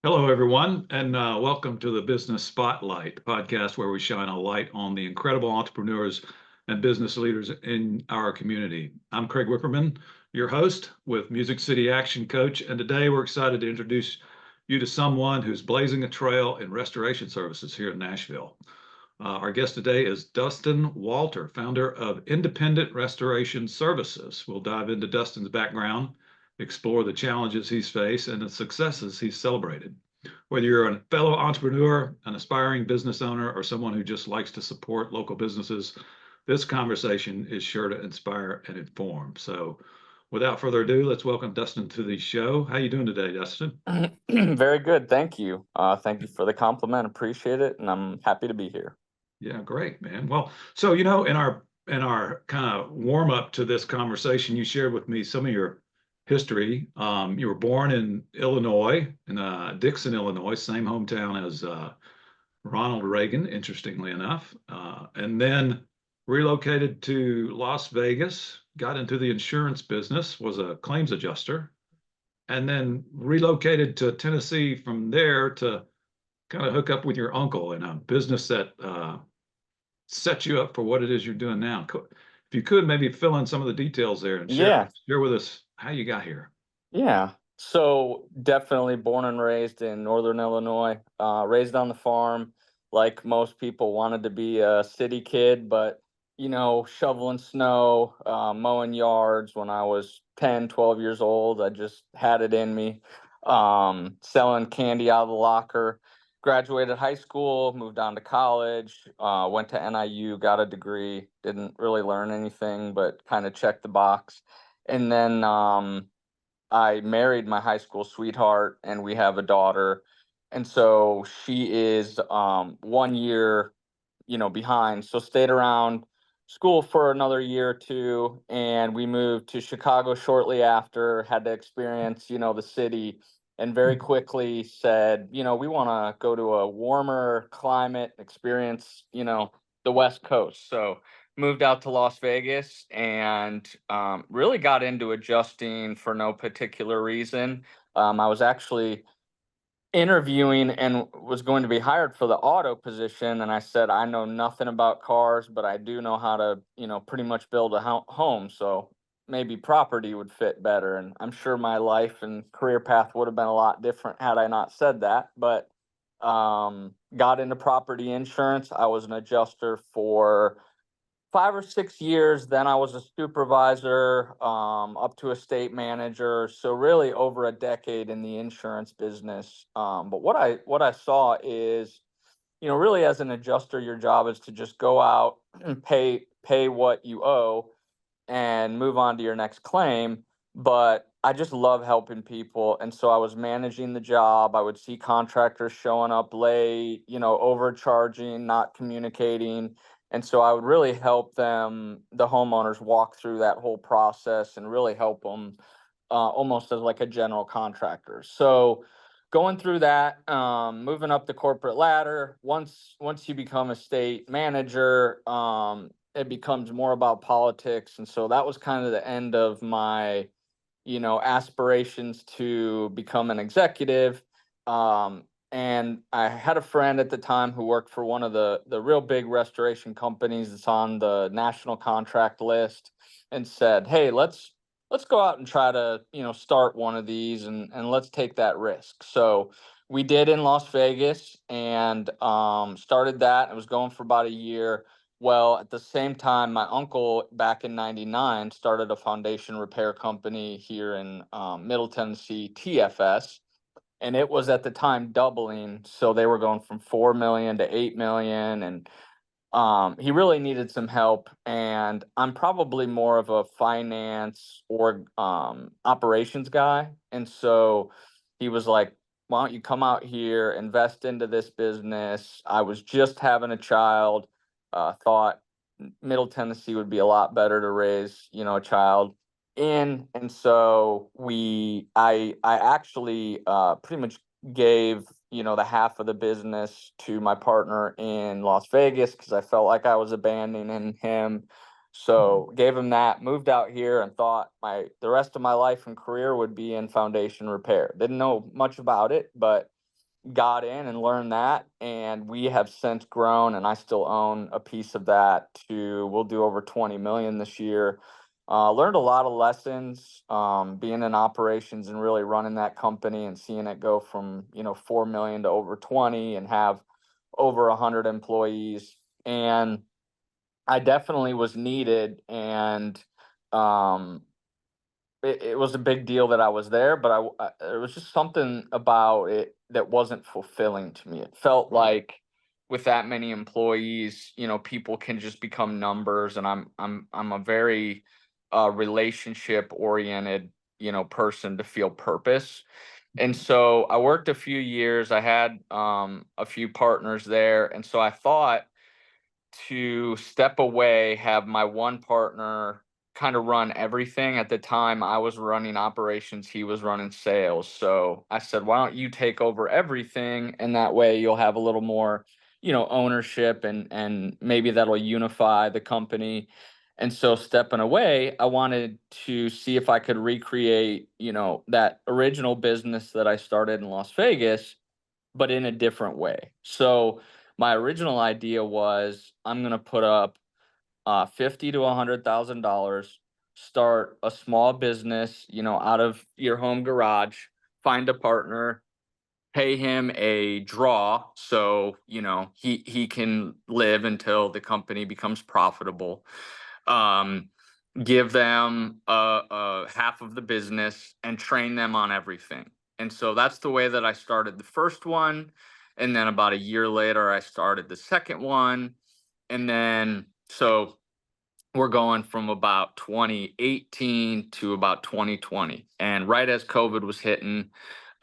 Hello, everyone, and welcome to the Business Spotlight, the podcast where we shine a light on the incredible entrepreneurs and business leaders in our community. I'm Craig Whipperman, your host with Music City Action Coach, and today we're excited to introduce you to someone who's blazing a trail in restoration services here in Nashville. Our guest today is Dustin Walter, founder of Independent Restoration Services. We'll dive into Dustin's background, explore the challenges he's faced, and the successes he's celebrated. Whether you're a fellow entrepreneur, an aspiring business owner, or someone who just likes to support local businesses, this conversation is sure to inspire and inform. So, without further ado, let's welcome Dustin to the show. How you doing today, Dustin? Very good. Thank you. Thank you for the compliment. Appreciate it. And I'm happy to be here. Yeah, great, man. Well, so in our kind of warm up to this conversation, you shared with me some of your history. You were born in Illinois, in Dixon, Illinois, same hometown as Ronald Reagan, interestingly enough, and then relocated to Las Vegas, got into the insurance business, was a claims adjuster, and then relocated to Tennessee from there to kind of hook up with your uncle in a business that set you up for what it is you're doing now. If you could maybe fill in some of the details there and share Yeah. share with us how you got here. Yeah. So definitely born and raised in Northern Illinois, raised on the farm. Like most people, wanted to be a city kid, but shoveling snow, mowing yards when I was 10, 12 years old. I just had it in me. Selling candy out of the locker. Graduated high school, moved on to college, went to NIU, got a degree, didn't really learn anything, but kind of checked the box. And then I married my high school sweetheart, and we have a daughter. And so she is 1 year, behind. So stayed around school for another year or two, and we moved to Chicago shortly after. Had to experience, the city, and very quickly said, we want to go to a warmer climate, experience, the West Coast. So moved out to Las Vegas and really got into adjusting for no particular reason. I was actually interviewing and was going to be hired for the auto position, and I said I know nothing about cars, but I do know how to pretty much build a home, so maybe property would fit better. And I'm sure my life and career path would have been a lot different had I not said that. But got into property insurance. I was an adjuster for 5 or 6 years. Then I was a supervisor, up to a state manager. So really over a decade in the insurance business. But what I saw is, really as an adjuster, your job is to just go out and pay what you owe and move on to your next claim. But I just love helping people. And so I was managing the job. I would see contractors showing up late, overcharging, not communicating. And so I would really help them, the homeowners, walk through that whole process and really help them, almost as like a general contractor. So going through that, moving up the corporate ladder. Once you become a state manager, it becomes more about politics. And so that was kind of the end of my, aspirations to become an executive. And I had a friend at the time who worked for one of the real big restoration companies that's on the national contract list, and said, "Hey, let's go out and try to, start one of these, and let's take that risk." So we did in Las Vegas, and started that. It was going for about a year. Well, at the same time, my uncle back in '99 started a foundation repair company here in Middle Tennessee, TFS, and it was at the time doubling. So they were going from 4 million to 8 million, and he really needed some help. And I'm probably more of a finance or operations guy, and so he was like, "Why don't you come out here, invest into this business?" I was just having a child. Thought Middle Tennessee would be a lot better to raise, a child in. And so I actually pretty much gave, the half of the business to my partner in Las Vegas because I felt like I was abandoning him. So gave him that, moved out here, and thought the rest of my life and career would be in foundation repair. Didn't know much about it, but got in and learned that, and we have since grown, and I still own a piece of that to we'll do over 20 million this year. Learned a lot of lessons, being in operations and really running that company and seeing it go from, 4 million to over 20 and have over 100 employees. And I definitely was needed, and um, it was a big deal that I was there, but there was just something about it that wasn't fulfilling to me. It felt like with that many employees, people can just become numbers, and I'm a very relationship oriented, person to feel purpose. And so I worked a few years. I had a few partners there, and so I thought to step away, have my one partner kind of run everything. At the time, I was running operations, he was running sales. So I said, why don't you take over everything? And that way you'll have a little more, ownership, and maybe that'll unify the company. And so stepping away, I wanted to see if I could recreate, that original business that I started in Las Vegas, but in a different way. So my original idea was I'm gonna put up 50 to $100,000, start a small business, out of your home garage, find a partner, pay him a draw, so he can live until the company becomes profitable. Um, Give them half of the business and train them on everything. And so that's the way that I started the first one. And then about a year later, I started the second one. And then so we're going from about 2018 to about 2020. And right as COVID was hitting,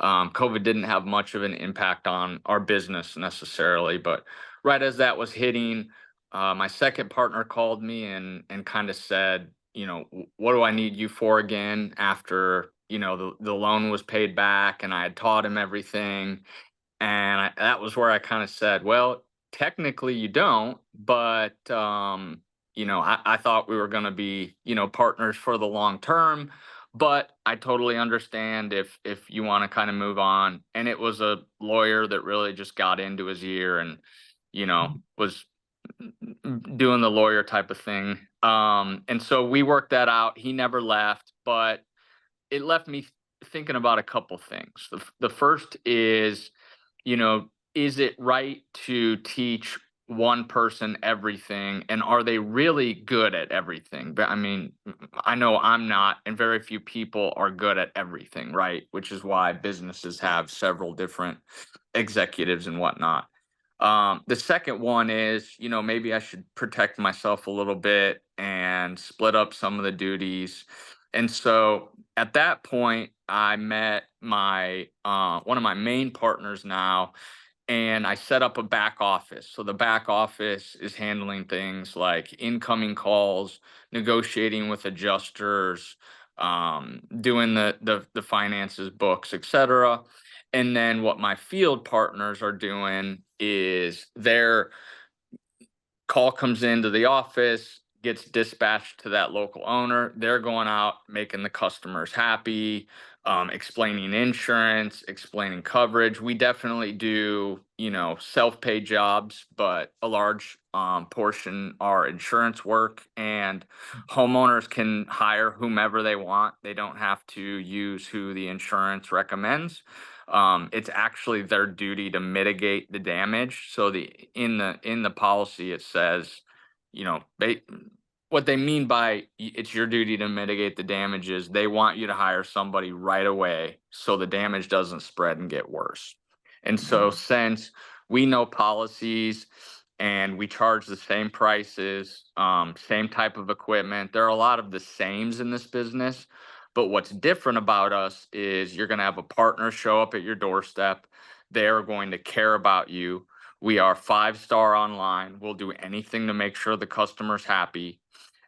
COVID didn't have much of an impact on our business necessarily, but right as that was hitting, my second partner called me and kind of said, what do I need you for again after, the loan was paid back and I had taught him everything. And that was where I kind of said, well, technically you don't, but I thought we were going to be, partners for the long term. But I totally understand if you want to kind of move on. And it was a lawyer that really just got into his ear and, was doing the lawyer type of thing. And so we worked that out. He never left, but it left me thinking about a couple things. The first is it right to teach one person everything, and are they really good at everything? But I mean, I know I'm not, and very few people are good at everything, right? Which is why businesses have several different executives and whatnot. The second one is, maybe I should protect myself a little bit and split up some of the duties. And so at that point, I met my one of my main partners now, and I set up a back office. So the back office is handling things like incoming calls, negotiating with adjusters, doing the finances, books, etc. And then what my field partners are doing is they're call comes into the office, gets dispatched to that local owner. They're going out, making the customers happy, explaining insurance, explaining coverage. We definitely do, self-pay jobs, but a large portion are insurance work, and homeowners can hire whomever they want. They don't have to use who the insurance recommends. It's actually their duty to mitigate the damage. So in the policy it says, they what they mean by it's your duty to mitigate the damages. They want you to hire somebody right away so the damage doesn't spread and get worse. And so since we know policies and we charge the same prices, same type of equipment, there are a lot of the sames in this business. But what's different about us is you're going to have a partner show up at your doorstep. They are going to care about you. We are 5-star online. We'll do anything to make sure the customer's happy.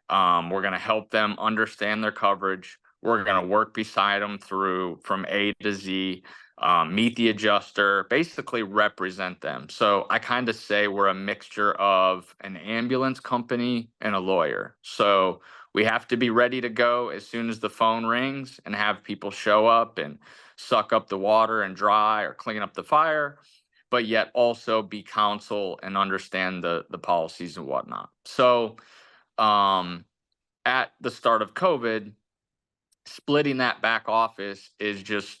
We're going to help them understand their coverage. We're going to work beside them through from A to Z, meet the adjuster, basically represent them. So I kind of say we're a mixture of an ambulance company and a lawyer. So we have to be ready to go as soon as the phone rings and have people show up and suck up the water and dry or clean up the fire, but yet also be counsel and understand the policies and whatnot. So um, at the start of COVID, splitting that back office is just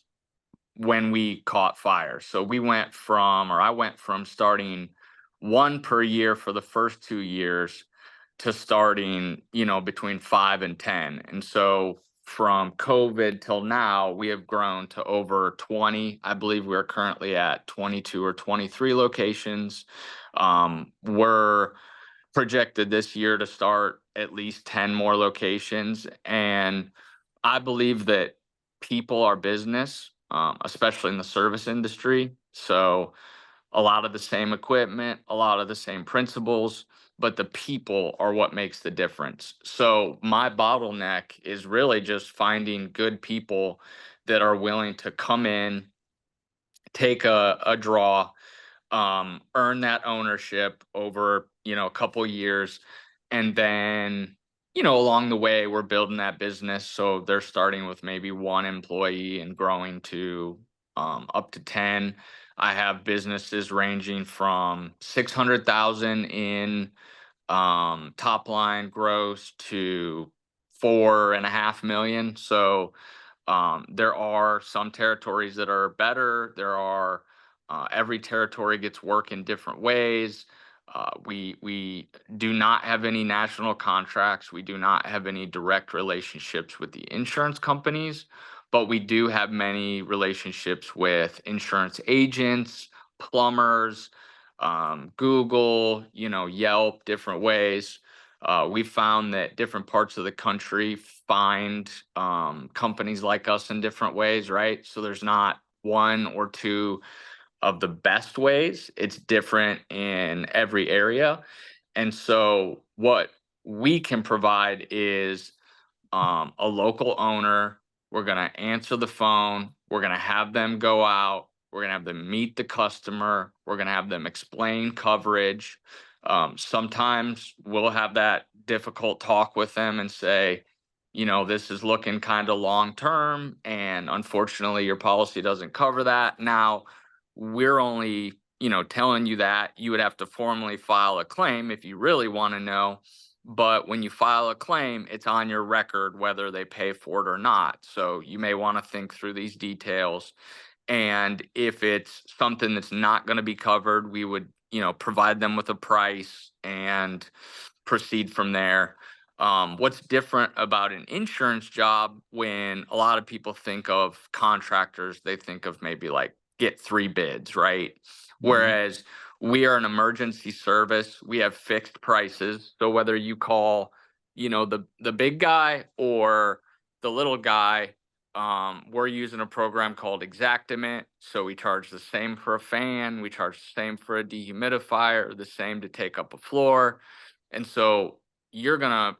when we caught fire. So I went from starting one per year for the first 2 years to starting, between 5 and 10. And so from COVID till now, we have grown to over 20. I believe we're currently at 22 or 23 locations. We're projected this year to start at least 10 more locations. And I believe that people are business, especially in the service industry. So a lot of the same equipment, a lot of the same principles, but the people are what makes the difference. So my bottleneck is really just finding good people that are willing to come in, take a draw, earn that ownership over, a couple years. And then, along the way, we're building that business. So they're starting with maybe one employee and growing to up to 10. I have businesses ranging from 600,000 in top line gross to 4.5 million. So there are some territories that are better. Every territory gets work in different ways. We do not have any national contracts. We do not have any direct relationships with the insurance companies, but we do have many relationships with insurance agents, plumbers, Google, Yelp, different ways. We found that different parts of the country find companies like us in different ways, right? So there's not one or two of the best ways. It's different in every area. And so what we can provide is a local owner. We're going to answer the phone. We're going to have them go out. We're going to have them meet the customer. We're going to have them explain coverage. Sometimes we'll have that difficult talk with them and say, this is looking kind of long term. And unfortunately, your policy doesn't cover that. Now, we're only, telling you that you would have to formally file a claim if you really want to know. But when you file a claim, it's on your record whether they pay for it or not. So you may want to think through these details. And if it's something that's not going to be covered, we would, provide them with a price and proceed from there. What's different about an insurance job, when a lot of people think of contractors, they think of maybe like get 3 bids, right? Whereas we are an emergency service, we have fixed prices. So whether you call, the big guy or the little guy, we're using a program called Exactament. So we charge the same for a fan, we charge the same for a dehumidifier, the same to take up a floor. And so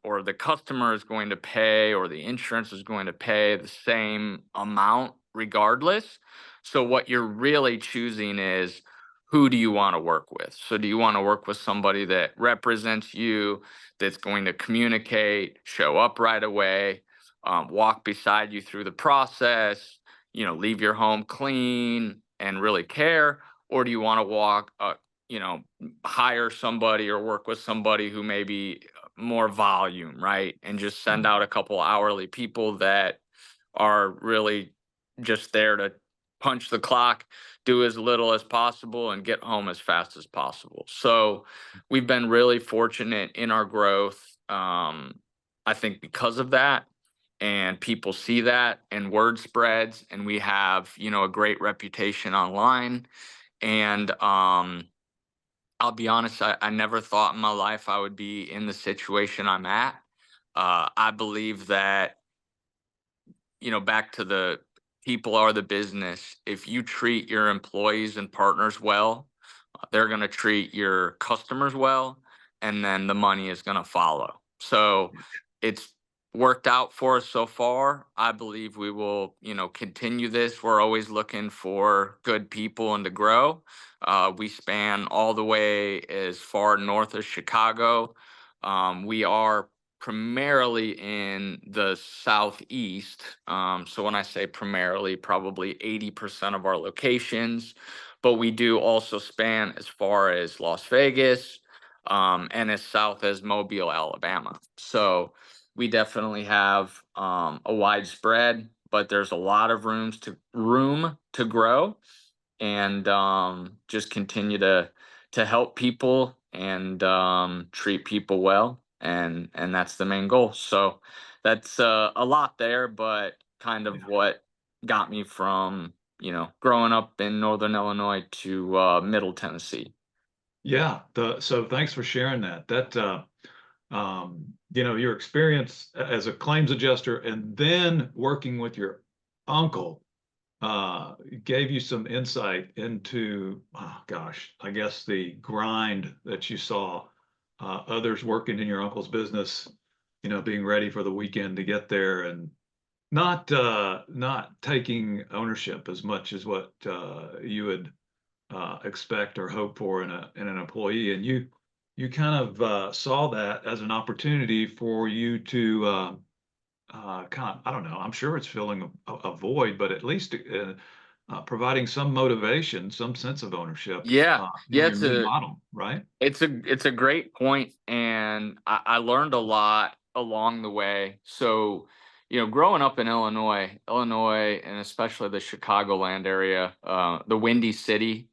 or the customer is going to pay, or the insurance is going to pay the same amount regardless. So what you're really choosing is, who do you want to work with? So do you want to work with somebody that represents you, that's going to communicate, show up right away, walk beside you through the process, leave your home clean and really care? Or do you want to hire somebody or work with somebody who may be more volume, right? And just send out a couple hourly people that are really just there to punch the clock, do as little as possible, and get home as fast as possible. So we've been really fortunate in our growth. I think because of that, and people see that, and word spreads, and we have, a great reputation online. And I'll be honest, I never thought in my life I would be in the situation I'm at. I believe that, back to the people are the business. If you treat your employees and partners well, they're going to treat your customers well, and then the money is going to follow. So it's worked out for us so far. I believe we will, continue this. We're always looking for good people and to grow. We span all the way as far north as Chicago. We are primarily in the southeast. So when I say primarily, probably 80% of our locations, but we do also span as far as Las Vegas, and as south as Mobile, Alabama. So we definitely have a wide spread, but there's a lot of room to grow, and just continue to help people and treat people well, and that's the main goal. So that's a lot there, but kind of what got me from growing up in northern Illinois to middle Tennessee. Yeah. So thanks for sharing that. Your experience as a claims adjuster and then working with your uncle gave you some insight into, oh gosh, I guess the grind that you saw others working in your uncle's business, being ready for the weekend to get there and not taking ownership as much as what you would expect or hope for in an employee. And you kind of saw that as an opportunity for you to kind of, I don't know, I'm sure it's filling a void, but at least providing some motivation, some sense of ownership Yeah, in yeah, your new model, right? it's a great point, and I learned a lot along the way. So, growing up in Illinois, and especially the Chicagoland area, the Windy City,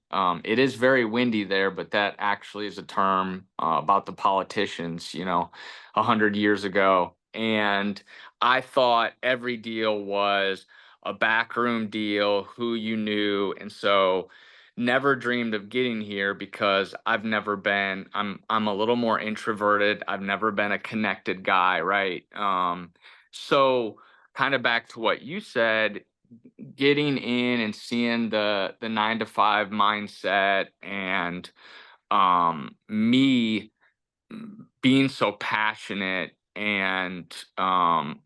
it is very windy there, but that actually is a term about the politicians, 100 years ago. And I thought every deal was a backroom deal, who you knew, and so never dreamed of getting here because I'm a little more introverted. I've never been a connected guy, right? So kind of back to what you said, getting in and seeing the 9 to 5 mindset, and me being so passionate and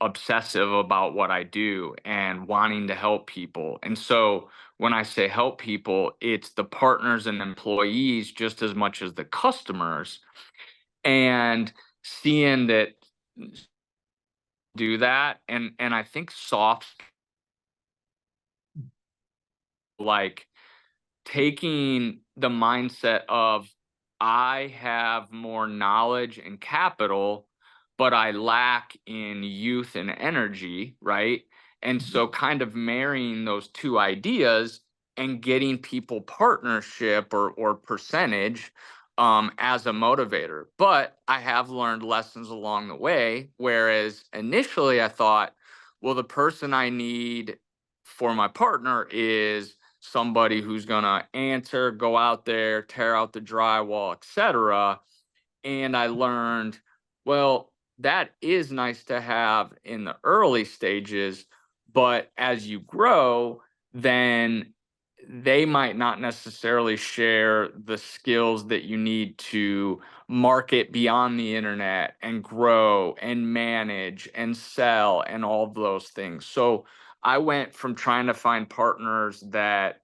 obsessive about what I do and wanting to help people. And so when I say help people, it's the partners and employees just as much as the customers. And seeing that do that, and I think soft, like, taking the mindset of, I have more knowledge and capital, but I lack in youth and energy, right? And so kind of marrying those two ideas and getting people partnership or percentage as a motivator. But I have learned lessons along the way, whereas initially I thought, well, the person I need for my partner is somebody who's going to answer, go out there, tear out the drywall, etc. And I learned, well, that is nice to have in the early stages, but as you grow, then they might not necessarily share the skills that you need to market beyond the internet and grow and manage and sell and all of those things. So I went from trying to find partners that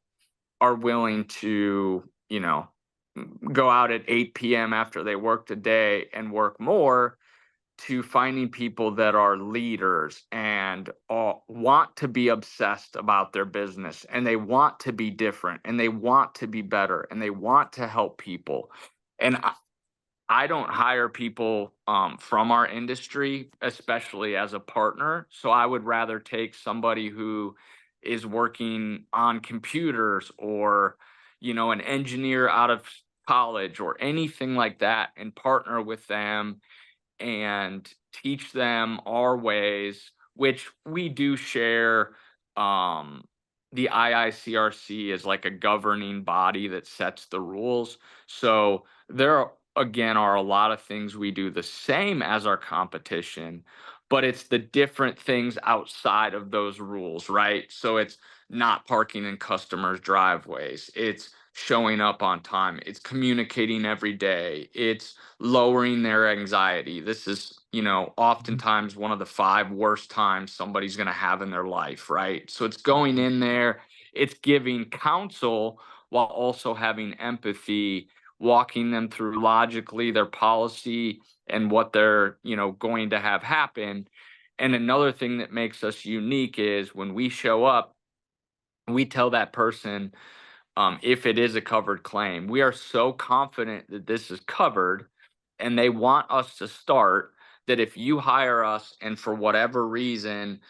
are willing to, go out at 8 p.m. after they worked a day and work more, to finding people that are leaders and want to be obsessed about their business, and they want to be different, and they want to be better, and they want to help people. And I don't hire people from our industry, especially as a partner. So I would rather take somebody who is working on computers, or, an engineer out of college or anything like that, and partner with them and teach them our ways, which we do share. Um, the IICRC is like a governing body that sets the rules. So again, are a lot of things we do the same as our competition, but it's the different things outside of those rules, right? So it's not parking in customers' driveways. It's showing up on time. It's communicating every day. It's lowering their anxiety. This is, oftentimes one of the 5 worst times somebody's going to have in their life, right? So it's going in there, it's giving counsel while also having empathy walking them through logically their policy and what they're, going to have happen. And another thing that makes us unique is when we show up, we tell that person, if it is a covered claim. We are so confident that this is covered, and they want us to start, that if you hire us and for whatever reason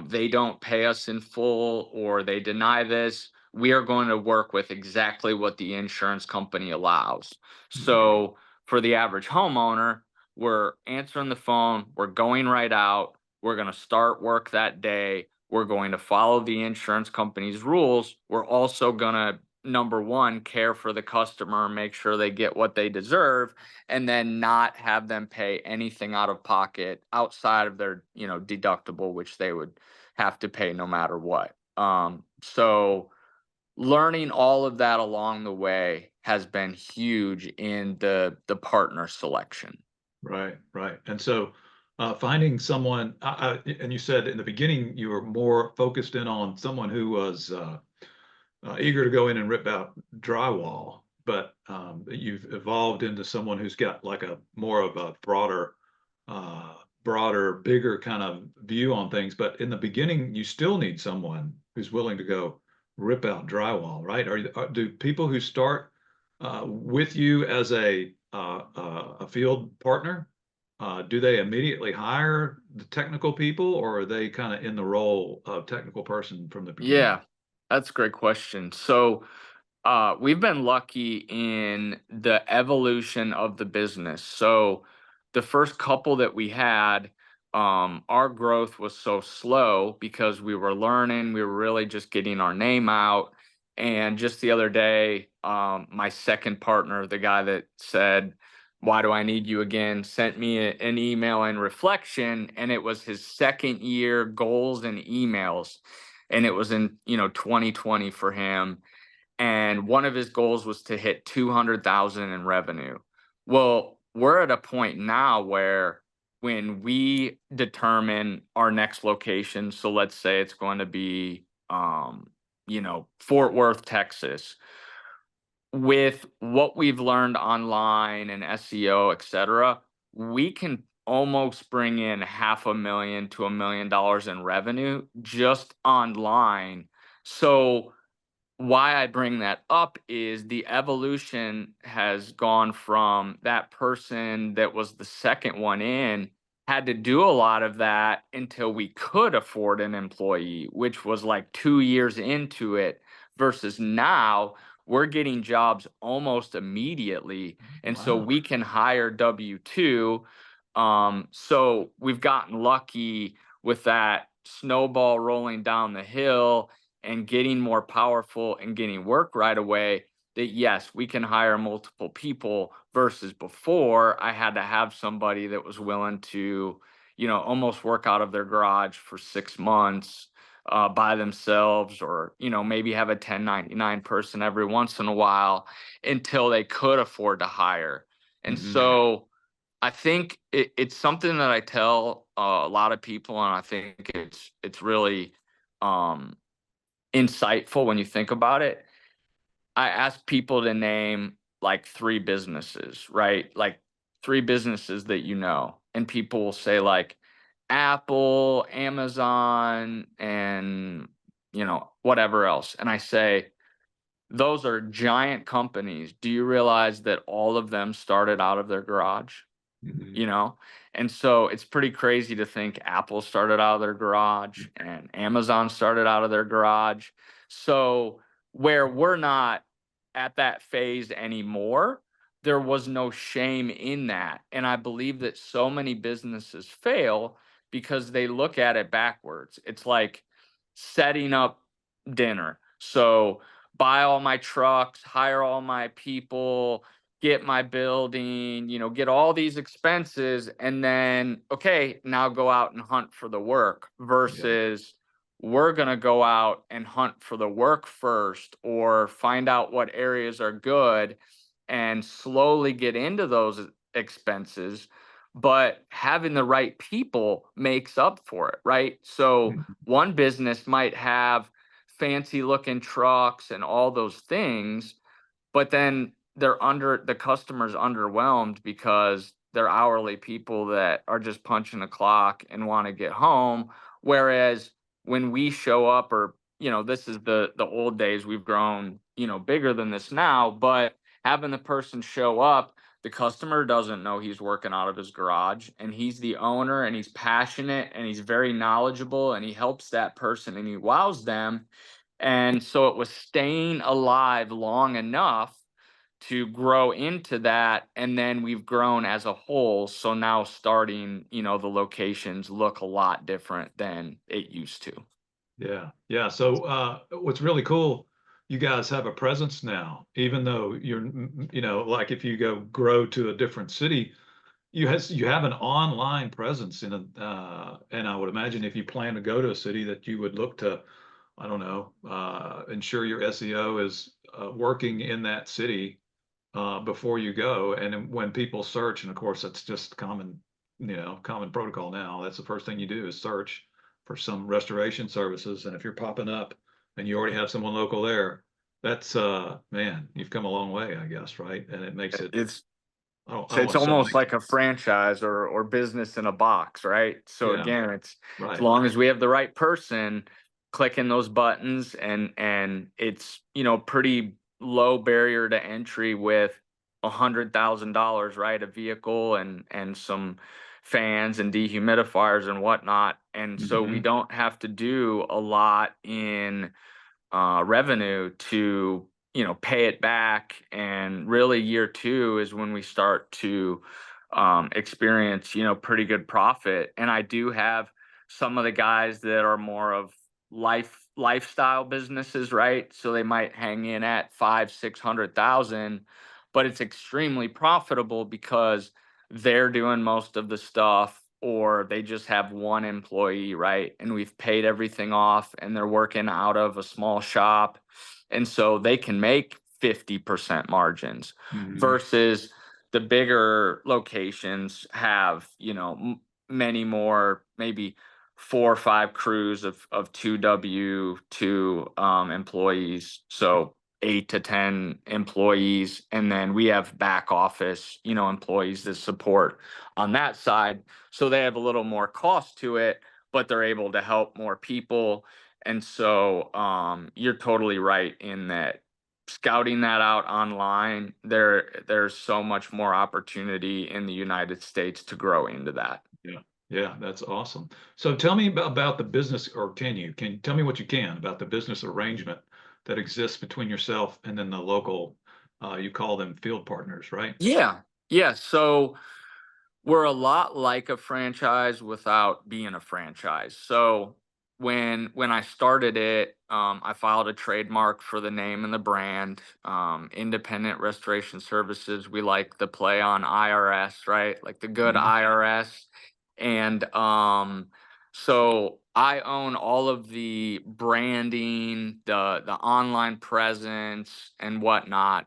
they don't pay us in full or they deny this, we are going to work with exactly what the insurance company allows. So for the average homeowner, we're answering the phone, we're going right out, we're going to start work that day. We're going to follow the insurance company's rules. We're also going to, number one, care for the customer, make sure they get what they deserve, and then not have them pay anything out of pocket outside of their, deductible, which they would have to pay no matter what. So learning all of that along the way has been huge in the partner selection. Right, right. And so finding someone, and you said in the beginning you were more focused in on someone who was eager to go in and rip out drywall, but you've evolved into someone who's got like a more of a broader, bigger kind of view on things. But in the beginning, you still need someone who's willing to go rip out drywall, right? Do people who start with you as a field partner, do they immediately hire the technical people, or are they kind of in the role of technical person from the beginning? Yeah, that's a great question. So we've been lucky in the evolution of the business. So the first couple that we had, our growth was so slow because we were learning, we were really just getting our name out. And just the other day, my second partner, the guy that said, "Why do I need you again?" sent me an email in reflection, and it was his second year goals and emails. And it was in, 2020 for him, and one of his goals was to hit 200,000 in revenue. Well, we're at a point now where when we determine our next location, so let's say it's going to be Fort Worth, Texas, with what we've learned online and SEO, et cetera, we can almost bring in $500,000 to $1 million in revenue just online. So why I bring that up is the evolution has gone from that person that was the second one in, had to do a lot of that until we could afford an employee, which was like 2 years into it, versus now we're getting jobs almost immediately. And so Wow. we can hire W-2. So we've gotten lucky with that snowball rolling down the hill and getting more powerful and getting work right away, that yes, we can hire multiple people, versus before I had to have somebody that was willing to, almost work out of their garage for 6 months by themselves, or, maybe have a 1099 person every once in a while until they could afford to hire. And Hmm. so I think it's something that I tell a lot of people, and I think it's really um, insightful when you think about it. I ask people to name like three businesses, right? Like three businesses that and people will say like Apple, Amazon, and whatever else. And I say, those are giant companies. Do you realize that all of them started out of their garage? Hmm. you know? And so it's pretty crazy to think Apple started out of their garage and Amazon started out of their garage. So where we're not at that phase anymore, there was no shame in that. And I believe that so many businesses fail because they look at it backwards. It's like setting up dinner. So buy all my trucks, hire all my people, get my building, get all these expenses, and then, okay, now go out and hunt for the work, Yeah. versus we're going to go out and hunt for the work first, or find out what areas are good and slowly get into those expenses. But having the right people makes up for it, right? So Mhm. one business might have fancy looking trucks and all those things, but then the customer's underwhelmed because they're hourly people that are just punching the clock and want to get home. Whereas when we show up, or this is the old days, we've grown, bigger than this now, but having the person show up, the customer doesn't know he's working out of his garage, and he's the owner, and he's passionate, and he's very knowledgeable, and he helps that person, and he wows them. And so it was staying alive long enough to grow into that, and then we've grown as a whole. So now starting, the locations look a lot different than it used to. Yeah. Yeah. So what's really cool, you guys have a presence now, even though like if you go grow to a different city, you have an online presence and I would imagine if you plan to go to a city that you would look to, I don't know, ensure your SEO is working in that city before you go. And then when people search, and of course that's just common protocol now. That's the first thing you do is search for some restoration services. And if you're popping up and you already have someone local there, that's man, you've come a long way, I guess, right? And it makes it. It's I don't it's want to sound almost like, like a franchise or business in a box, right? So yeah, again, it's as right. long as we have the right person clicking those buttons, and it's, pretty low barrier to entry with $100,000, right? A vehicle and some fans and dehumidifiers and whatnot. And so we Hmm. don't have to do a lot in revenue to pay it back. And really year two is when we start to experience pretty good profit. And I do have some of the guys that are more of lifestyle businesses, right? So they might hang in at 500,000 600,000, but it's extremely profitable because they're doing most of the stuff, or they just have one employee, right? And we've paid everything off, and they're working out of a small shop. And so they can make 50% margins Hmm. versus the bigger locations have, many more, maybe 4 or 5 crews of 2W2 employees. So 8 to 10 employees. And then we have back office, employees that support on that side. So they have a little more cost to it, but they're able to help more people. And so you're totally right in that scouting that out online, there's so much more opportunity in the United States to grow into that. Yeah. Yeah, that's awesome. So tell me about the business, or can you tell me what you can about the business arrangement that exists between yourself and then the local, you call them field partners, right? Yeah. Yeah. So we're a lot like a franchise without being a franchise. So when I started it, I filed a trademark for the name and the brand. Independent Restoration Services. We like the play on IRS, right? Like the good Mhm. IRS. And so I own all of the branding, the online presence, and whatnot.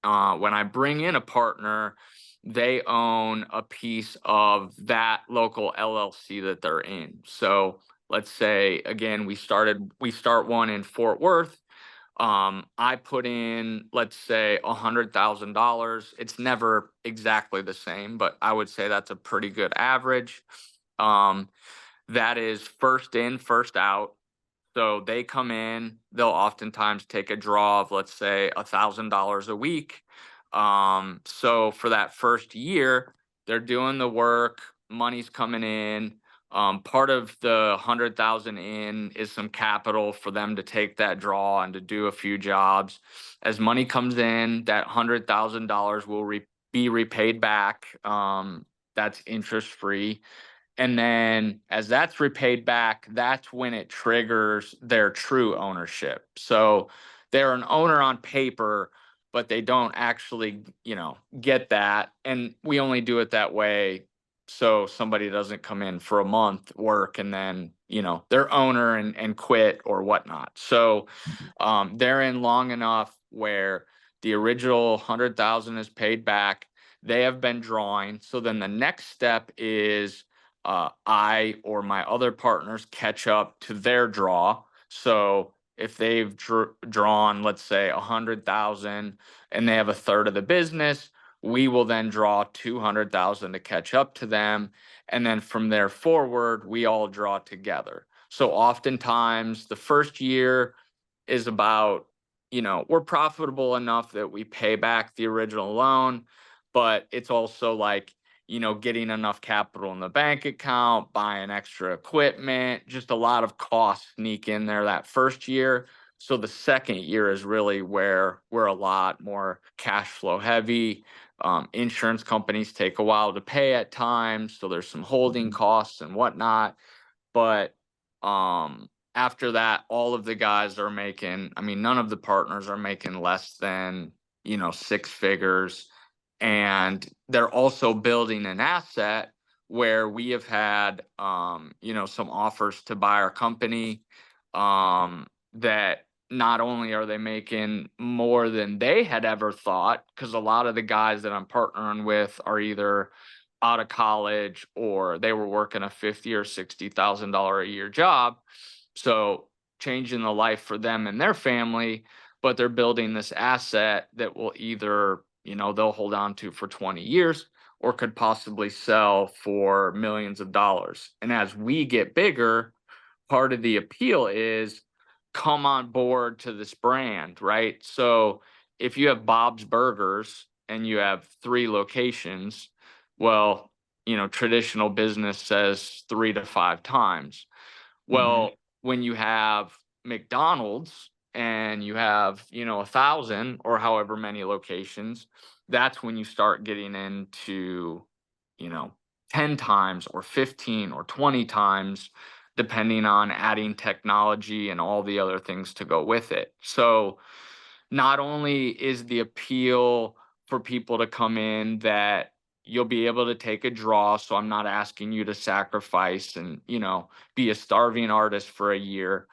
When I bring in a partner, they own a piece of that local LLC that they're in. So let's say again, we start one in Fort Worth. I put in, let's say, $100,000. It's never exactly the same, but I would say that's a pretty good average. Um, that is first in, first out. So they come in, they'll oftentimes take a draw of, let's say, $1,000 a week. So for that first year, they're doing the work, money's coming in. Part of the 100,000 in is some capital for them to take that draw and to do a few jobs. As money comes in, that $100,000 will be repaid back. That's interest free. And then as that's repaid back, that's when it triggers their true ownership. So they're an owner on paper, but they don't actually, get that. And we only do it that way so somebody doesn't come in for a month, work, and then, they're owner and quit or whatnot. So they're in long enough where the original 100,000 is paid back. They have been drawing. So then the next step is I or my other partners catch up to their draw. So if they've drawn, let's say, 100,000 and they have a third of the business, we will then draw 200,000 to catch up to them. And then from there forward, we all draw together. So oftentimes the first year is about, we're profitable enough that we pay back the original loan, but it's also like, getting enough capital in the bank account, buying extra equipment, just a lot of costs sneak in there that first year. So the second year is really where we're a lot more cash flow heavy. Insurance companies take a while to pay at times, so there's some holding costs and whatnot. But after that, all of the guys are making, I mean, none of the partners are making less than, six figures. And they're also building an asset where we have had, some offers to buy our company, that not only are they making more than they had ever thought, because a lot of the guys that I'm partnering with are either out of college or they were working a 50 or $60,000 a year job. So changing the life for them and their family, but they're building this asset that will either, they'll hold on to for 20 years or could possibly sell for millions of dollars. And as we get bigger, part of the appeal is come on board to this brand, right? So if you have Bob's Burgers and you have 3 locations, well, traditional business says 3 to 5 times. Well, when you have McDonald's and you have, 1,000 or however many locations, that's when you start getting into, you know, 10 times or 15 or 20 times, depending on adding technology and all the other things to go with it. So not only is the appeal for people to come in that you'll be able to take a draw, so I'm not asking you to sacrifice and, be a starving artist for a year,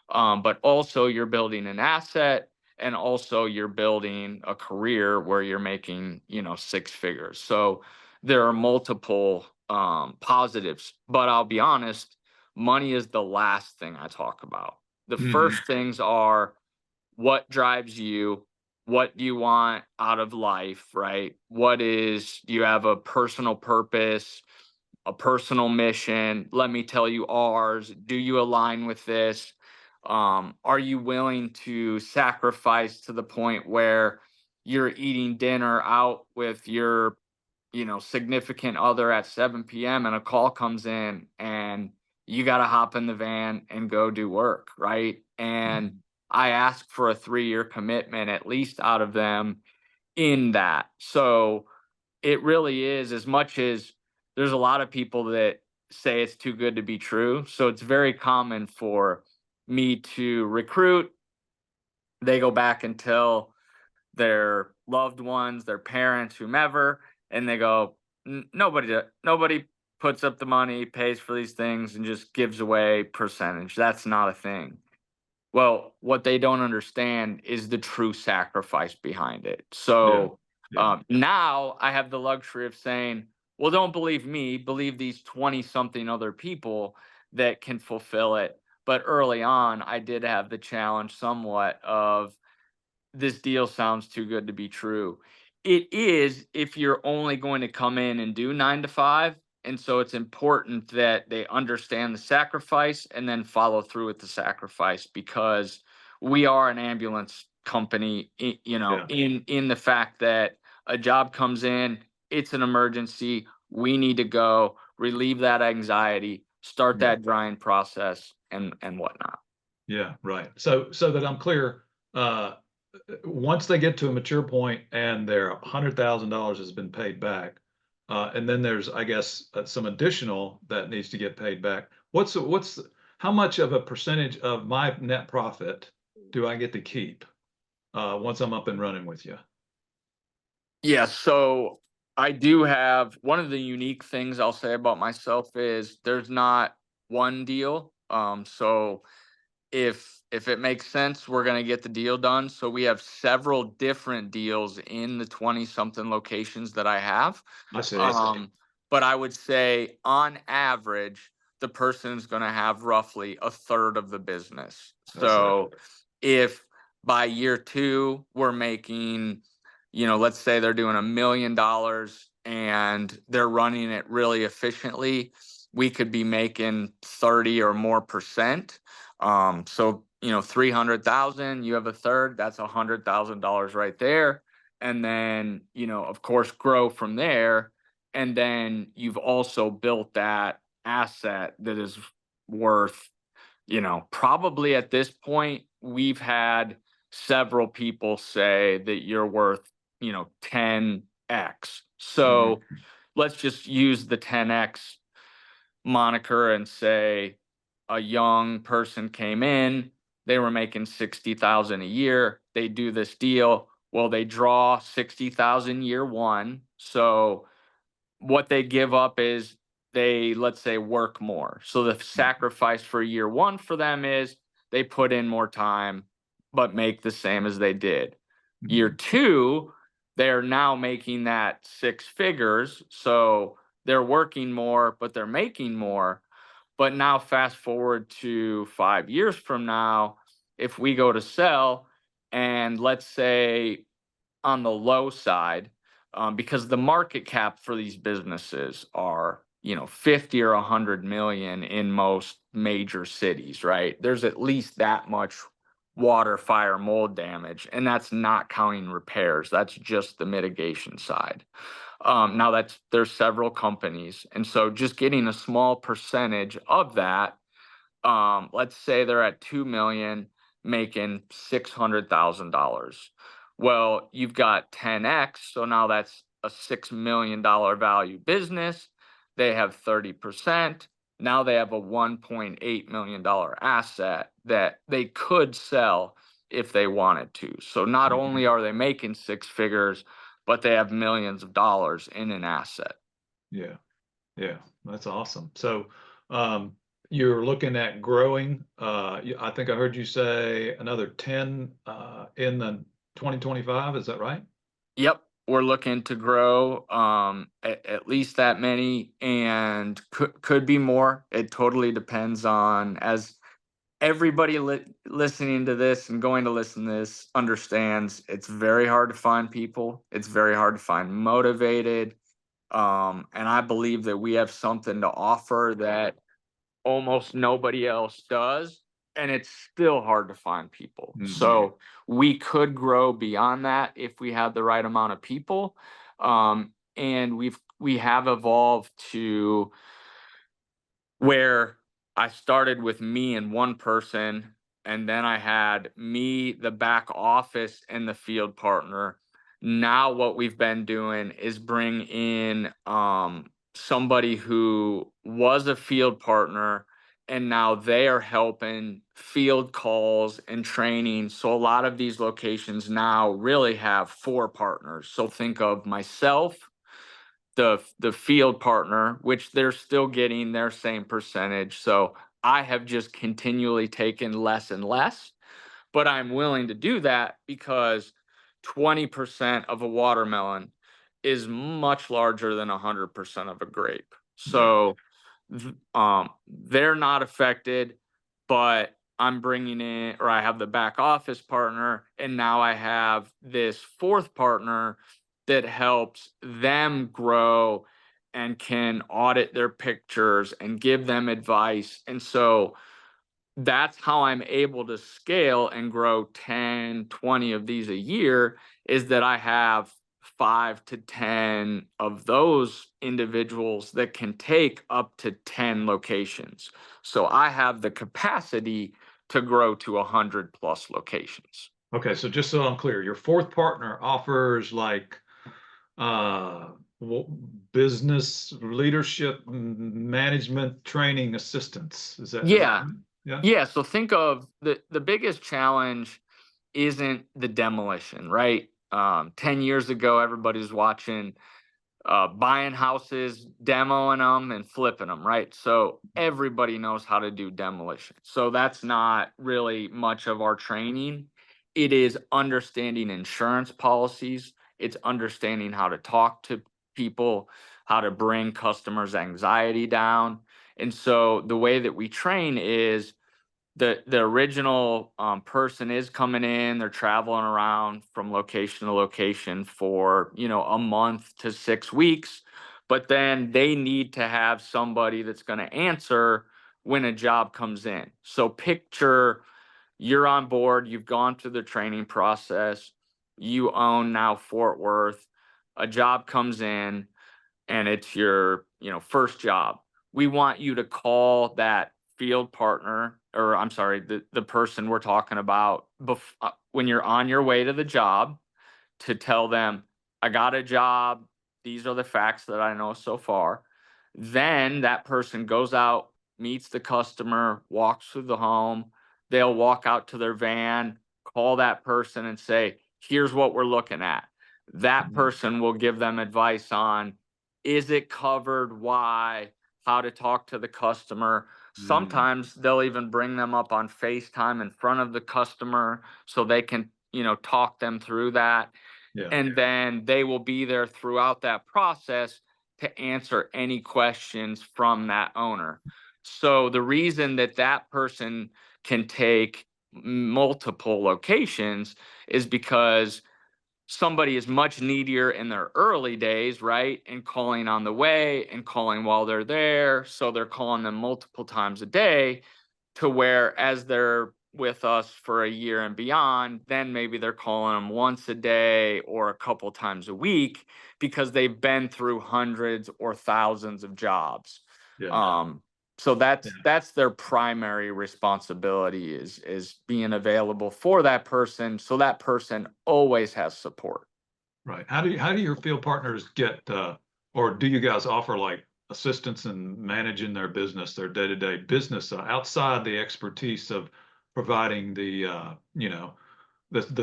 but also you're building an asset and also you're building a career where you're making, six figures. So there are multiple positives, but I'll be honest, money is the last thing I talk about. The first things are what drives you, what do you want out of life, right? Do you have a personal purpose, a personal mission? Let me tell you ours. Do you align with this? Are you willing to sacrifice to the point where you're eating dinner out with your, significant other at 7 p.m. and a call comes in and you got to hop in the van and go do work, right? And I ask for a 3-year commitment at least out of them in that. So it really is, as much as there's a lot of people that say it's too good to be true. So it's very common for me to recruit. They go back and tell their loved ones, their parents, whomever, and they go, Nobody puts up the money, pays for these things, and just gives away percentage. That's not a thing." Well, what they don't understand is the true sacrifice behind it. Yeah. So Yeah. now I have the luxury of saying, well, don't believe me, believe these 20 something other people that can fulfill it. But early on, I did have the challenge somewhat of, this deal sounds too good to be true. It is if you're only going to come in and do 9 to 5. And so it's important that they understand the sacrifice and then follow through with the sacrifice, because we are an ambulance company, Yeah. in the fact that a job comes in, it's an emergency. We need to go relieve that anxiety, start Yeah. that drying process and whatnot. Yeah. Right. So that I'm clear, once they get to a mature point and their $100,000 has been paid back, and then there's, I guess, some additional that needs to get paid back. How much of a percentage of my net profit do I get to keep once I'm up and running with you? Yeah, so I do have, one of the unique things I'll say about myself is there's not one deal. So if it makes sense, we're gonna get the deal done. So we have several different deals in the 20 something locations that I have. I see. But I would say on average, the person's going to have roughly a third of the business. I see. So if by year 2 we're making, let's say they're doing $1 million and they're running it really efficiently, we could be making 30 or more percent. So 300,000, you have a third, that's $100,000 right there. And then, of course, grow from there. And then you've also built that asset that is worth, probably at this point, we've had several people say that you're worth, 10x. So Mhm. let's just use the 10x moniker and say a young person came in, they were making 60,000 a year, they do this deal, well, they draw 60,000 year 1. So what they give up is they, let's say, work more. So the sacrifice for year 1 for them is they put in more time but make the same as they did. Year Mhm. 2, they're now making that 6 figures, so they're working more but they're making more. But now fast forward to 5 years from now, if we go to sell, and let's say on the low side, because the market cap for these businesses are 50 or 100 million in most major cities, right? There's at least that much water, fire, mold damage, and that's not counting repairs. That's just the mitigation side. Now there's several companies, and so just getting a small percentage of that, let's say they're at 2 million making $600,000. Well, you've got 10x, so now that's a $6 million value business. They have 30%. Now they have a $1.8 million asset that they could sell if they wanted to. So not only Mhm. are they making 6 figures, but they have millions of dollars in an asset. Yeah. Yeah, that's awesome. So, you're looking at growing. I think I heard you say another 10 in the 2025. Is that right? Yep, we're looking to grow at least that many, and could be more. It totally depends on, as everybody listening to this and going to listen to this understands, it's very hard to find people. It's very hard to find motivated. And I believe that we have something to offer that almost nobody else does, and it's still hard to find people. Hmm. So we could grow beyond that if we had the right amount of people. And we have evolved to where I started with me and one person, and then I had me, the back office, and the field partner. Now what we've been doing is bring in somebody who was a field partner, and now they are helping field calls and training. So a lot of these locations now really have 4 partners. So think of myself, the field partner, which they're still getting their same percentage. So I have just continually taken less and less, but I'm willing to do that because 20% of a watermelon is much larger than 100% of a grape. Yeah. So they're not affected, but I'm bringing in, or I have the back office partner, and now I have this 4th partner that helps them grow and can audit their pictures and give them advice. And so that's how I'm able to scale and grow 10, 20 of these a year, is that I have 5 to 10 of those individuals that can take up to 10 locations. So I have the capacity to grow to 100 plus locations. Okay, so just so I'm clear, your fourth partner offers like uh, business leadership, management, training assistance. Is that Yeah. right? Yeah. Yeah. So think of the biggest challenge isn't the demolition, right? 10 years ago, everybody was watching buying houses, demoing them, and flipping them, right? So everybody knows how to do demolition. So that's not really much of our training. It is understanding insurance policies. It's understanding how to talk to people, how to bring customers' anxiety down. And so the way that we train is the original person is coming in, they're traveling around from location to location for, a month to 6 weeks, but then they need to have somebody that's going to answer when a job comes in. So picture you're on board, you've gone through the training process, you own now Fort Worth, a job comes in, and it's your, first job. We want you to call that field partner, or I'm sorry, the person we're talking about when you're on your way to the job, to tell them, I got a job. These are the facts that I know so far. Then that person goes out, meets the customer, walks through the home. They'll walk out to their van, call that person and say, here's what we're looking at. That person will give them advice on, is it covered? Why? How to talk to the customer. Sometimes they'll even bring them up on FaceTime in front of the customer so they can, talk them through that. Yeah. And then they will be there throughout that process to answer any questions from that owner. So the reason that that person can take multiple locations is because somebody is much needier in their early days, right? And calling on the way and calling while they're there. So they're calling them multiple times a day, to where as they're with us for a year and beyond, then maybe they're calling them once a day or a couple times a week because they've been through hundreds or thousands of jobs. Yeah. So that's their primary responsibility, is being available for that person, so that person always has support. Right. How do your field partners get, or do you guys offer like assistance in managing their business, their day-to-day business, outside the expertise of providing the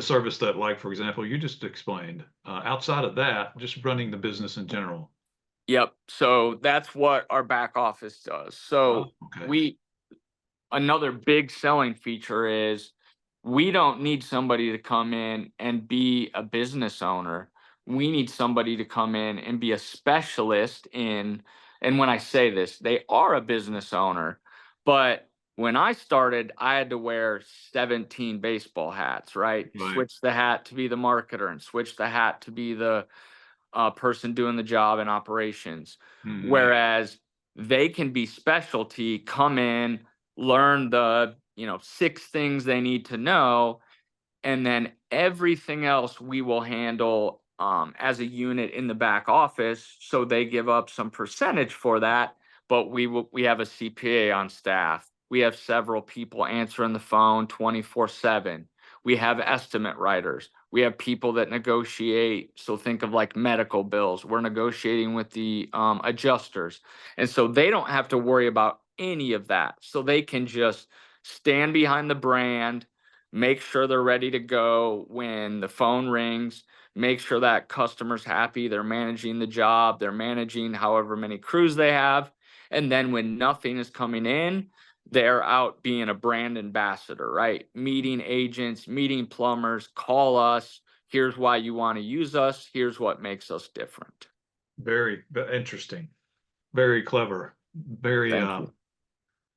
service that, like, for example, you just explained, outside of that, just running the business in general? Yep. So that's what our back office does. So Okay. we another big selling feature is we don't need somebody to come in and be a business owner. We need somebody to come in and be a specialist in, and when I say this, they are a business owner, but when I started, I had to wear 17 baseball hats, right? Right. Switch the hat to be the marketer and switch the hat to be the person doing the job in operations. Whereas they can be specialty, come in, learn the, 6 things they need to know, and then everything else we will handle as a unit in the back office. So they give up some percentage for that, but we have a CPA on staff. We have several people answering the phone 24/7. We have estimate writers. We have people that negotiate. So think of like medical bills. We're negotiating with the adjusters, and so they don't have to worry about any of that. So they can just stand behind the brand, make sure they're ready to go when the phone rings, make sure that customer's happy, they're managing the job, they're managing however many crews they have. And then when nothing is coming in, they're out being a brand ambassador, right? Meeting agents, meeting plumbers, call us. Here's why you want to use us. Here's what makes us different. Very interesting. Very clever. Very, Thank you.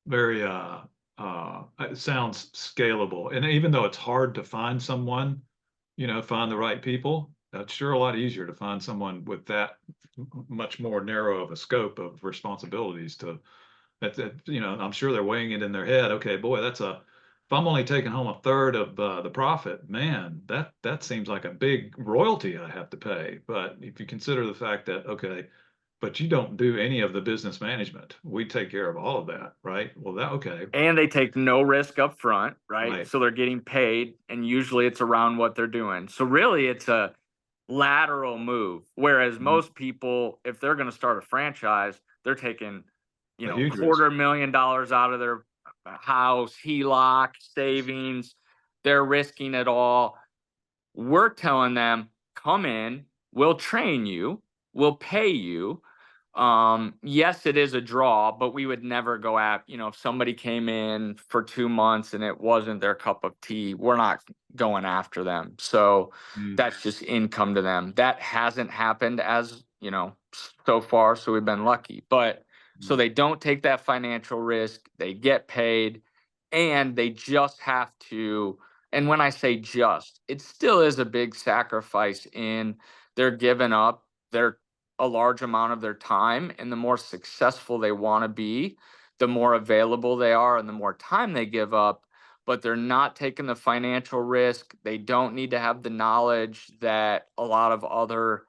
very, it sounds scalable. And even though it's hard to find someone, find the right people, it's sure a lot easier to find someone with that much more narrow of a scope of responsibilities I'm sure they're weighing it in their head. Okay, boy, if I'm only taking home a third of the profit, man, that seems like a big royalty I have to pay. But if you consider the fact that, okay, but you don't do any of the business management, we take care of all of that, right? Well, okay. And they take no risk up front, right? Right. So they're getting paid, and usually it's around what they're doing. So really it's a lateral move. Whereas Mhm. most people, if they're going to start a franchise, they're taking, A huge risk. $250,000 out of their house, HELOC, savings. They're risking it all. We're telling them, come in, we'll train you, we'll pay you. Yes, it is a draw, but we would never go at, if somebody came in for 2 months and it wasn't their cup of tea, we're not going after them. So that's just income to them. That hasn't happened as, so far. So we've been lucky. But So they don't take that financial risk, they get paid, and they just have to. And when I say just, it still is a big sacrifice in they're giving up their a large amount of their time, and the more successful they want to be, the more available they are and the more time they give up, but they're not taking the financial risk. They don't need to have the knowledge that a lot of other,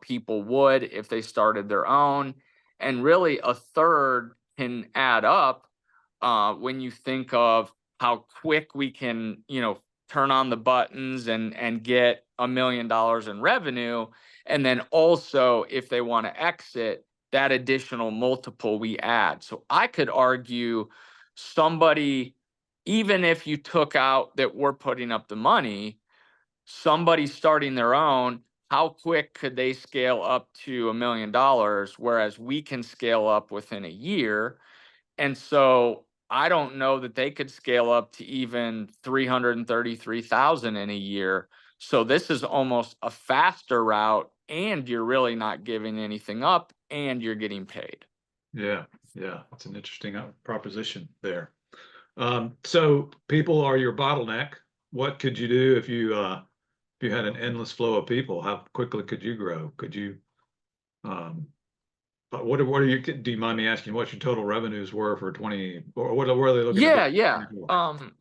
people would if they started their own. And really, a third can add up when you think of how quick we can, turn on the buttons and get $1 million in revenue. And then also, if they want to exit, that additional multiple we add. So I could argue somebody, even if you took out that we're putting up the money, somebody starting their own, how quick could they scale up to $1 million, whereas we can scale up within a year? And so I don't know that they could scale up to even 333,000 in a year. So this is almost a faster route, and you're really not giving anything up, and you're getting paid. Yeah, yeah, it's an interesting proposition there. So people are your bottleneck. What could you do if you had an endless flow of people? How quickly could you grow? Could you, but what are you, do you mind me asking what your total revenues were for 20, or what are they looking Yeah, at? yeah.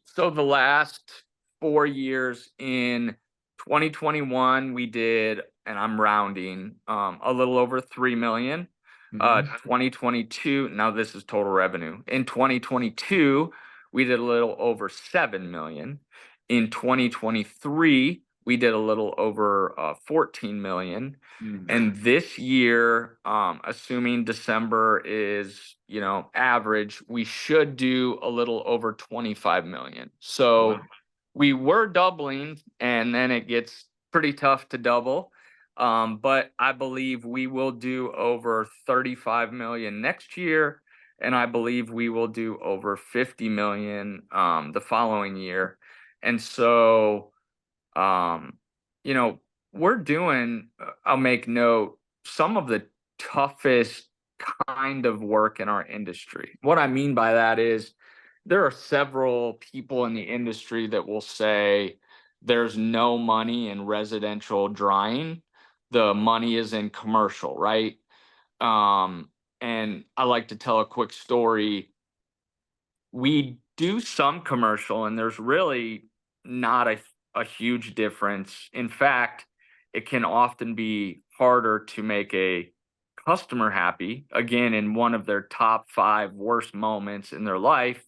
So the last 4 years, in 2021, we did, and I'm rounding, a little over 3 million. Mhm. 2022, now this is total revenue. In 2022, we did a little over 7 million. In 2023, we did a little over 14 million. Mm. And this year, assuming December is, average, we should do a little over 25 million. So Wow. we were doubling, and then it gets pretty tough to double. But I believe we will do over 35 million next year, and I believe we will do over 50 million the following year. And so, um, you know, we're doing, I'll make note, some of the toughest kind of work in our industry. What I mean by that is there are several people in the industry that will say there's no money in residential drying. The money is in commercial, right? And I like to tell a quick story. We do some commercial, and there's really not a huge difference. In fact, it can often be harder to make a customer happy. Again, in one of their top 5 worst moments in their life,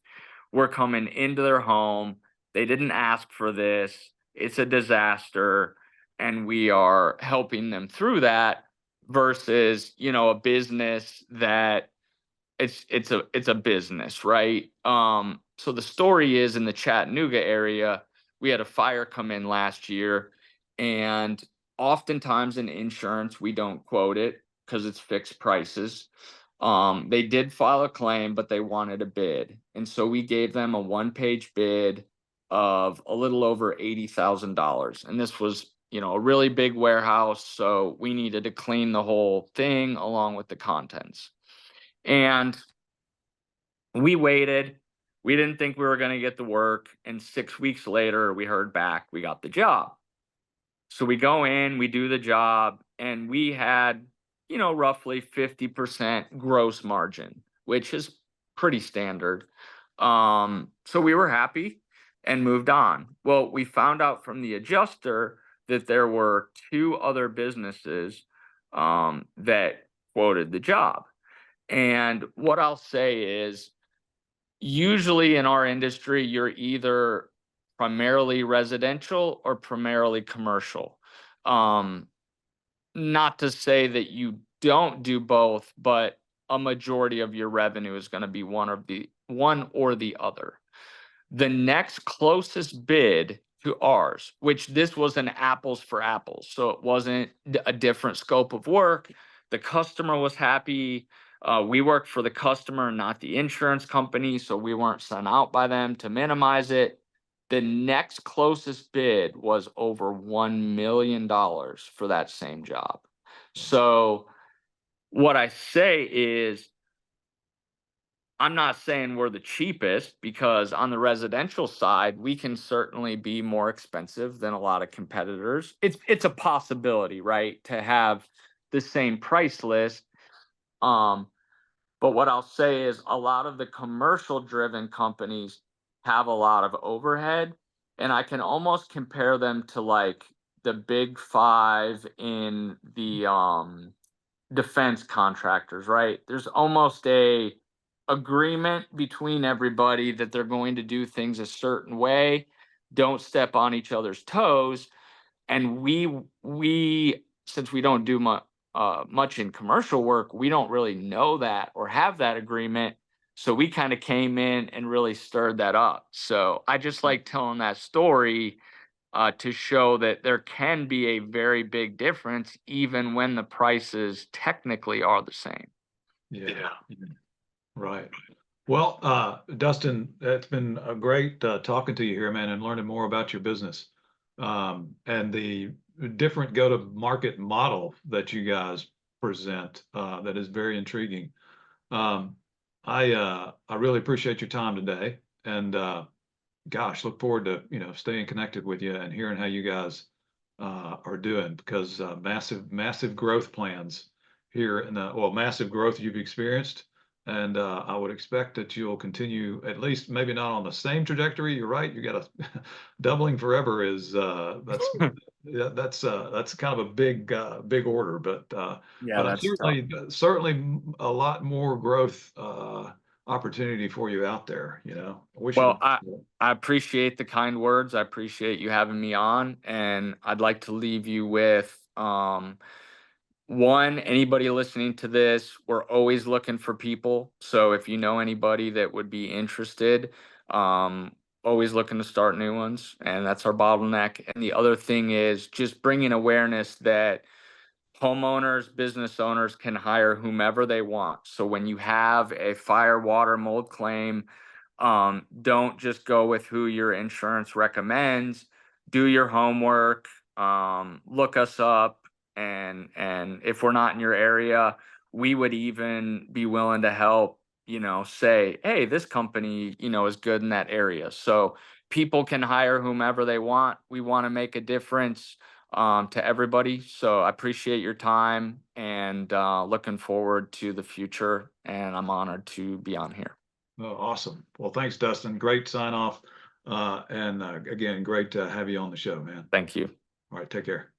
we're coming into their home. They didn't ask for this. It's a disaster. And we are helping them through that versus, a business that it's a business, right? So the story is, in the Chattanooga area, we had a fire come in last year, and oftentimes in insurance we don't quote it because it's fixed prices. They did file a claim, but they wanted a bid, and so we gave them a one-page bid of a little over $80,000, and this was, a really big warehouse, so we needed to clean the whole thing along with the contents. And we waited. We didn't think we were going to get the work. And 6 weeks later, we heard back, we got the job. So we go in, we do the job, and we had, roughly 50% gross margin, which is pretty standard. So we were happy and moved on. Well, we found out from the adjuster that there were 2 other businesses that quoted the job. And what I'll say is, usually in our industry, you're either primarily residential or primarily commercial. Um, Not to say that you don't do both, but a majority of your revenue is going to be one or the other. The next closest bid to ours, which this was an apples for apples, so it wasn't a different scope of work. The customer was happy. We worked for the customer, not the insurance company, so we weren't sent out by them to minimize it. The next closest bid was over $1 million for that same job. So what I say is, I'm not saying we're the cheapest, because on the residential side, we can certainly be more expensive than a lot of competitors. It's a possibility, right, to have the same price list. Um, but what I'll say is a lot of the commercial driven companies have a lot of overhead, and I can almost compare them to like the big five in the defense contractors, right? There's almost a agreement between everybody that they're going to do things a certain way, don't step on each other's toes. And we since we don't do much in commercial work, we don't really know that or have that agreement. So we kind of came in and really stirred that up. So I just like telling that story, to show that there can be a very big difference even when the prices technically are the same. Yeah. Right. Well, Dustin, it's been a great talking to you here, man, and learning more about your business and the different go-to-market model that you guys present. That is very intriguing. Um, I really appreciate your time today, and gosh, look forward to staying connected with you and hearing how you guys are doing, because massive growth plans here in the massive growth you've experienced, and I would expect that you'll continue, at least maybe not on the same trajectory. You're right. You got a doubling forever is that's kind of a big order, Yeah, but I that's tough. certainly a lot more growth opportunity for you out there. I wish you Well, the I appreciate the kind words. I appreciate you having me on, and I'd like to leave you with one, anybody listening to this, we're always looking for people. So if you know anybody that would be interested, um, always looking to start new ones, and that's our bottleneck. And the other thing is just bringing awareness that homeowners, business owners can hire whomever they want. So when you have a fire, water, mold claim, don't just go with who your insurance recommends. Do your homework. Look us up, and if we're not in your area, we would even be willing to help. Say, hey, this company, is good in that area. So people can hire whomever they want. We want to make a difference, to everybody. So I appreciate your time, and looking forward to the future. And I'm honored to be on here. Oh, awesome. Well, thanks, Dustin. Great sign off. And again, great to have you on the show, man. Thank you. All right, take care.